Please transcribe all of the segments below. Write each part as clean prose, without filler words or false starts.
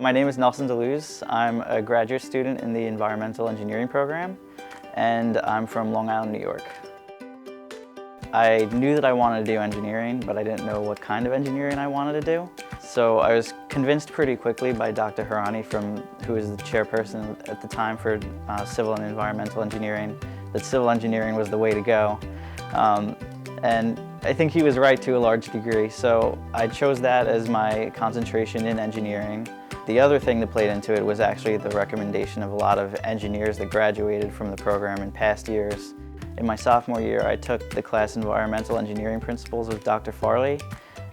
My name is Nelson DeLuz. I'm a graduate student in the environmental engineering program, and I'm from Long Island, New York. I knew that I wanted to do engineering, but I didn't know what kind of engineering I wanted to do. So I was convinced pretty quickly by Dr. Harani, who was the chairperson at the time for civil and environmental engineering, that civil engineering was the way to go. And I think he was right to a large degree, so I chose that as my concentration in engineering. The other thing that played into it was actually the recommendation of a lot of engineers that graduated from the program in past years. In my sophomore year, I took the class Environmental Engineering Principles with Dr. Farley,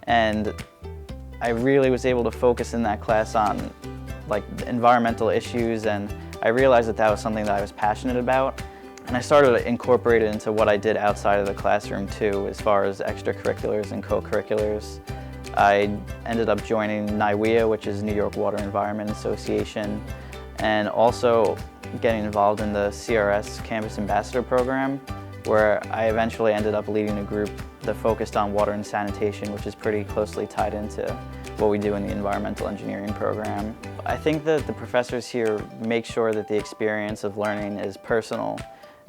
and I really was able to focus in that class on environmental issues, and I realized that that was something that I was passionate about. And I started to incorporate it into what I did outside of the classroom too, as far as extracurriculars and co-curriculars. I ended up joining NYWEA, which is New York Water Environment Association, and also getting involved in the CRS Campus Ambassador Program, where I eventually ended up leading a group that focused on water and sanitation, which is pretty closely tied into what we do in the environmental engineering program. I think that the professors here make sure that the experience of learning is personal,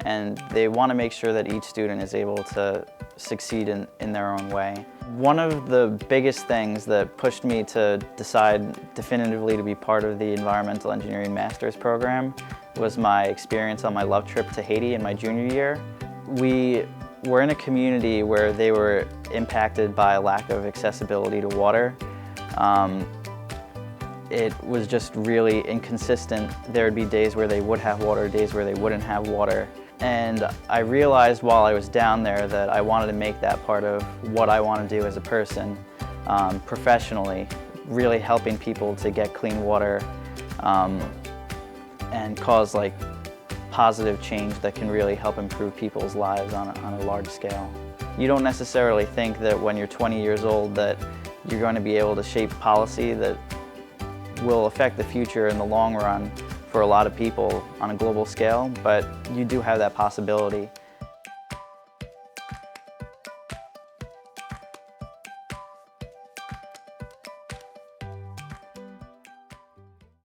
and they want to make sure that each student is able to succeed in their own way. One of the biggest things that pushed me to decide definitively to be part of the Environmental Engineering Master's program was my experience on my love trip to Haiti in my junior year. We were in a community where they were impacted by a lack of accessibility to water. It was just really inconsistent. There would be days where they would have water, days where they wouldn't have water. And I realized while I was down there that I wanted to make that part of what I want to do as a person, professionally, really helping people to get clean water and cause positive change that can really help improve people's lives on a large scale. You don't necessarily think that when you're 20 years old that you're going to be able to shape policy that will affect the future in the long run for a lot of people on a global scale, but you do have that possibility.